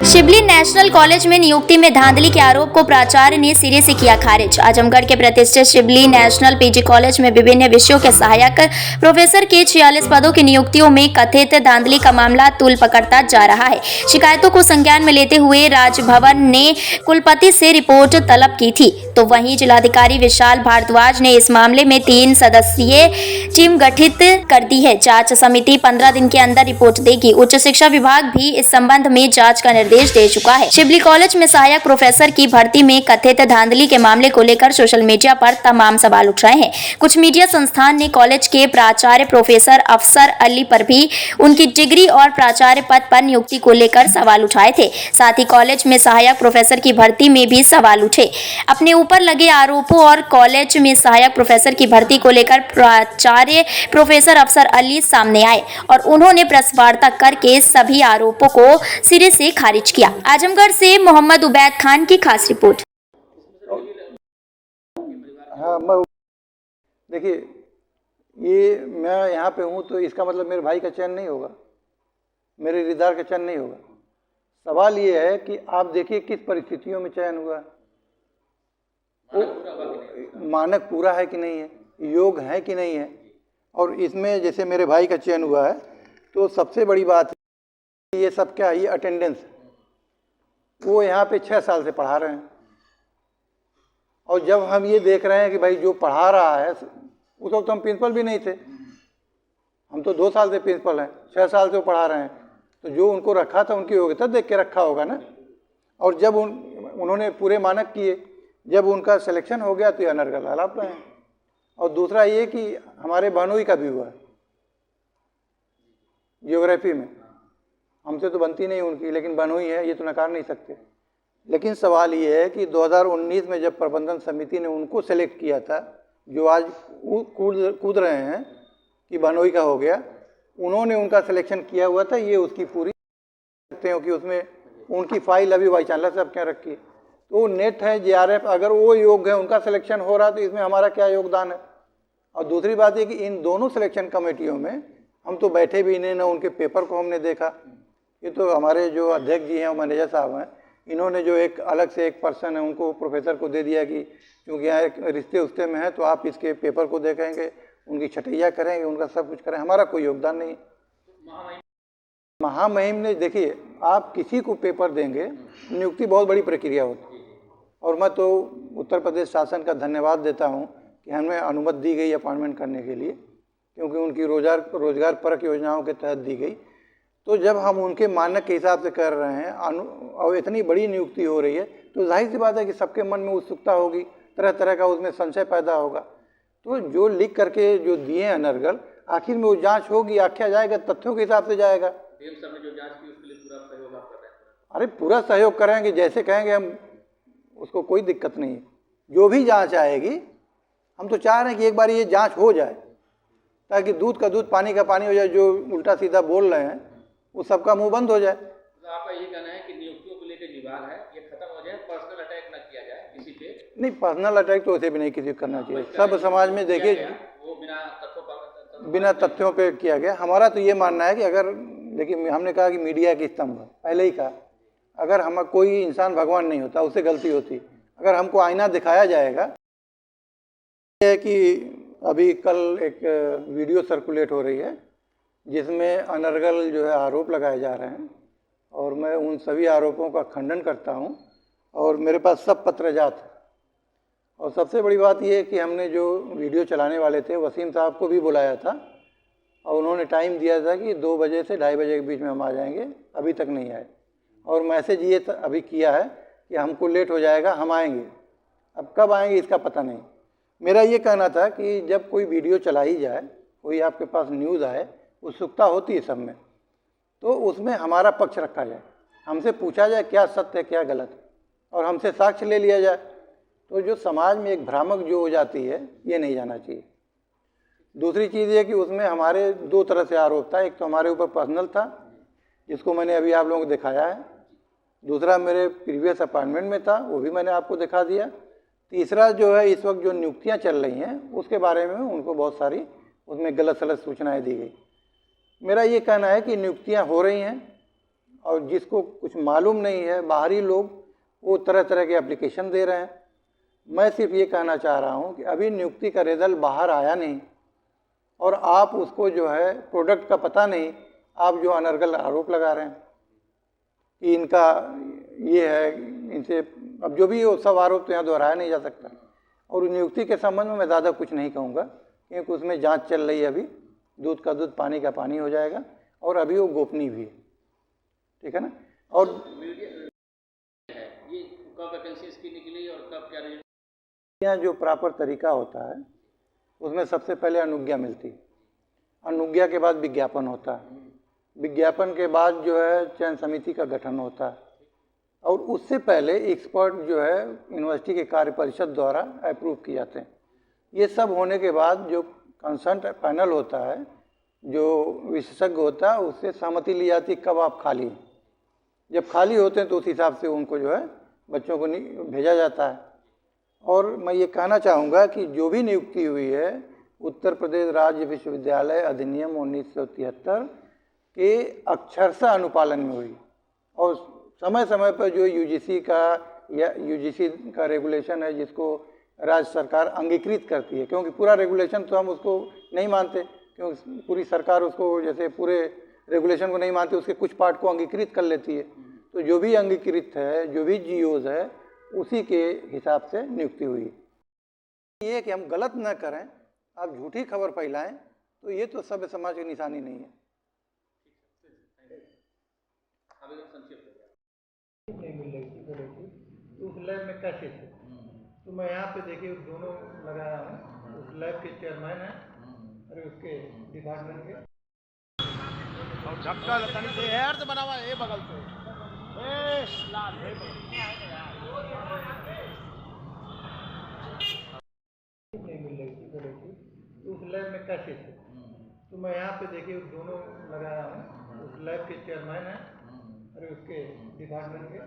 Shibli national college में नियुक्ति में धांधली के आरोप को प्राचार्य ने सिरे से किया खारिज। आजमगढ़ के प्रतिष्ठित शिबली नेशनल पीजी कॉलेज में विभिन्न विषयों के सहायक प्रोफेसर के 46 पदों की नियुक्तियों में कथित धांधली का मामला तूल पकड़ता जा रहा है। शिकायतों को संज्ञान में लेते हुए राजभवन ने कुलपति से रिपोर्ट तलब की थी, तो वहीं जिलाधिकारी विशाल भारद्वाज ने इस मामले में 3 सदस्यीय टीम गठित कर दी है। जांच समिति 15 दिन के अंदर रिपोर्ट देगी। उच्च शिक्षा विभाग भी इस संबंध में जांच का निर्देश दे चुका है। शिबली कॉलेज में सहायक प्रोफेसर की भर्ती में कथित धांधली के मामले को लेकर सोशल मीडिया पर तमाम सवाल उठ रहे हैं। कुछ मीडिया संस्थान ने कॉलेज के प्राचार्य प्रोफेसर अफसर अली पर भी उनकी डिग्री और प्राचार्य पद पर नियुक्ति को लेकर सवाल उठाए थे। साथ ही कॉलेज में सहायक प्रोफेसर की भर्ती में भी सवाल उठे। अपने ऊपर लगे आरोपों और कॉलेज में सहायक प्रोफेसर की भर्ती को लेकर प्राचार्य प्रोफेसर अफसर अली सामने आए और उन्होंने प्रेस वार्ता करके सभी आरोपों को सिरे से खारिज किया। आजमगढ़ से मोहम्मद उबैद खान की खास रिपोर्ट। हाँ, देखिए, ये मैं यहाँ पे हूँ तो इसका मतलब मेरे भाई का चयन नहीं होगा, मेरे रिश्तेदार का चयन नहीं होगा। सवाल ये है कि आप देखिए किस परिस्थितियों में चयन हुआ, वो मानक पूरा है कि नहीं है, योग है कि नहीं है। और इसमें जैसे मेरे भाई का चयन हुआ है तो सबसे बड़ी बात है ये सब क्या है, ये अटेंडेंस। वो यहाँ पे 6 साल से पढ़ा रहे हैं और जब हम ये देख रहे हैं कि भाई जो पढ़ा रहा है, उस वक्त हम प्रिंसिपल भी नहीं थे, हम तो 2 साल से प्रिंसिपल हैं, 6 साल से वो पढ़ा रहे हैं, तो जो उनको रखा था उनकी योग्यता देख के रखा होगा ना। और जब उन्होंने पूरे मानक किए, जब उनका सिलेक्शन हो गया तो ये अनर्गल हालात में है। और दूसरा ये कि हमारे बहनोई का भी हुआ है जियोग्राफी में, हमसे तो बनती नहीं उनकी, लेकिन बहनोई है, ये तो नकार नहीं सकते। लेकिन सवाल ये है कि 2019 में जब प्रबंधन समिति ने उनको सेलेक्ट किया था, जो आज कूद रहे हैं कि बहनोई का हो गया, उन्होंने उनका सिलेक्शन किया हुआ था, ये उसकी पूरी सकते हो कि उसमें उनकी फाइल अभी वाइस चांसलर साहब क्या रखी, तो नेट है JRF, अगर वो योग्य है, उनका सिलेक्शन हो रहा तो इसमें हमारा क्या योगदान है। और दूसरी बात ये कि इन दोनों सिलेक्शन कमेटियों में हम तो बैठे भी नहीं, ना उनके पेपर को हमने देखा। ये तो हमारे जो अध्यक्ष जी हैं, मैनेजर साहब हैं, इन्होंने जो एक अलग से एक पर्सन है उनको प्रोफेसर को दे दिया कि क्योंकि यहाँ एक रिश्ते उस्ते में है तो आप इसके पेपर को देखेंगे, उनकी छटैया करेंगे, उनका सब कुछ करें, हमारा कोई योगदान नहीं। महामहिम ने, देखिए, आप किसी को पेपर देंगे, नियुक्ति बहुत बड़ी प्रक्रिया होती है और मैं तो उत्तर प्रदेश शासन का धन्यवाद देता हूँ कि हमें अनुमति दी गई अपॉइंटमेंट करने के लिए, क्योंकि उनकी रोजगार परक योजनाओं के तहत दी गई। तो जब हम उनके मानक के हिसाब से कर रहे हैं और इतनी बड़ी नियुक्ति हो रही है तो जाहिर सी बात है कि सबके मन में उत्सुकता होगी, तरह तरह का उसमें संशय पैदा होगा। तो जो लिख करके जो दिए हैं अनर्गल, आखिर में वो जांच होगी, आख्या जाएगा, तथ्यों के हिसाब से जाएगा। जो जांच की उसके लिए पूरा सहयोग आप कर रहे हैं? अरे पूरा सहयोग करेंगे, जैसे कहेंगे हम, उसको कोई दिक्कत नहीं है। जो भी जांच आएगी, हम तो चाह रहे हैं कि एक बार ये जांच हो जाए ताकि दूध का दूध पानी का पानी हो जाए। जो उल्टा सीधा बोल रहे हैं वो सबका मुंह बंद हो जाए। तो आपका ये कहना है कि नियुक्तियों को लेकर विवाद है, ये खत्म हो जाए, पर्सनल अटैक न किया जाए किसी पे? नहीं, पर्सनल अटैक तो वैसे भी नहीं किसी को करना चाहिए। सब समाज में देखिए, वो बिना तथ्यों पे किया गया। हमारा तो ये मानना है कि अगर, देखिए, हमने कहा कि मीडिया की स्तंभ, पहले ही कहा, अगर हम, कोई इंसान भगवान नहीं होता, उससे गलती होती। अगर हमको आईना दिखाया जाएगा, है कि अभी कल एक वीडियो सर्कुलेट हो रही है जिसमें अनर्गल जो है आरोप लगाए जा रहे हैं और मैं उन सभी आरोपों का खंडन करता हूं और मेरे पास सब पत्रजात है। और सबसे बड़ी बात यह है कि हमने जो वीडियो चलाने वाले थे, वसीम साहब को भी बुलाया था और उन्होंने टाइम दिया था कि 2 बजे से 2:30 बजे के बीच में हम आ जाएंगे, अभी तक नहीं आए। और मैसेज ये अभी किया है कि हमको लेट हो जाएगा, हम आएंगे। अब कब आएंगे इसका पता नहीं। मेरा ये कहना था कि जब कोई वीडियो चलाई जाए, कोई आपके पास न्यूज़ आए, उत्सुकता होती है सब में, तो उसमें हमारा पक्ष रखा जाए, हमसे पूछा जाए क्या सत्य है क्या गलत है और हमसे साक्ष्य ले लिया जाए। तो जो समाज में एक भ्रामक जो हो जाती है, ये नहीं जाना चाहिए। दूसरी चीज़ ये कि उसमें हमारे 2 तरह से आरोप था। एक तो हमारे ऊपर पर्सनल था, जिसको मैंने अभी आप लोगों को दिखाया है। दूसरा मेरे प्रीवियस अपॉइंटमेंट में था, वो भी मैंने आपको दिखा दिया। तीसरा जो है, इस वक्त जो नियुक्तियां चल रही हैं उसके बारे में उनको बहुत सारी उसमें गलत सलत सूचनाएं दी गई। मेरा ये कहना है कि नियुक्तियां हो रही हैं और जिसको कुछ मालूम नहीं है, बाहरी लोग वो तरह तरह के एप्लीकेशन दे रहे हैं। मैं सिर्फ ये कहना चाह रहा हूँ कि अभी नियुक्ति का रिजल्ट बाहर आया नहीं और आप उसको जो है प्रोडक्ट का पता नहीं, आप जो अनर्गल आरोप लगा रहे हैं कि इनका ये है, इनसे अब जो भी हो सब आरोप तो यहाँ दोहराया नहीं जा सकता। और नियुक्ति के संबंध में मैं ज़्यादा कुछ नहीं कहूँगा क्योंकि उसमें जांच चल रही है। अभी दूध का दूध पानी का पानी हो जाएगा और अभी वो गोपनीय भी है, ठीक है ना। और ये कब वैकेंसी इसकी निकली और कब क्या रिजल्ट? यहाँ जो प्रॉपर तरीका होता है उसमें सबसे पहले अनुज्ञा मिलती है, अनुज्ञा के बाद विज्ञापन होता है, विज्ञापन के बाद जो है चयन समिति का गठन होता है और उससे पहले एक्सपर्ट जो है यूनिवर्सिटी के कार्य परिषद द्वारा अप्रूव किए जाते हैं। ये सब होने के बाद जो कंसर्न पैनल होता है, जो विशेषज्ञ होता है, उससे सहमति ली जाती है कब आप खाली हैं। जब खाली होते हैं तो उस हिसाब से उनको जो है बच्चों को भेजा जाता है। और मैं ये कहना चाहूँगा कि जो भी नियुक्ति हुई है उत्तर प्रदेश राज्य विश्वविद्यालय अधिनियम 1973 के अक्षरशः अनुपालन में हुई और समय समय पर जो यूजीसी का रेगुलेशन है जिसको राज्य सरकार अंगीकृत करती है, क्योंकि पूरा रेगुलेशन तो हम उसको नहीं मानते, क्योंकि पूरी सरकार उसको जैसे पूरे रेगुलेशन को नहीं मानती, उसके कुछ पार्ट को अंगीकृत कर लेती है। तो जो भी अंगीकृत है, जो भी जीओज है, उसी के हिसाब से नियुक्ति हुई। ये कि हम गलत न करें, आप झूठी खबर फैलाएं तो ये तो सभ्य समाज की निशानी नहीं है। नहीं मिल रही थी तो उस लैब में कैसे थे? तो मैं यहाँ पे देखिए दोनों लगाया हूँ, उस लैब के चेयरमैन हैं और उसके डिपार्टमेंट के और झटका तनी से हेयर से बना हुआ है, ये बगल से लाल नहीं मिल रही थी तो उस लैब में कैसे थे? तो मैं यहाँ पे देखिए दोनों लगाया हूँ, उस लैब के चेयरमैन हैं और उसके डिपार्टमेंट के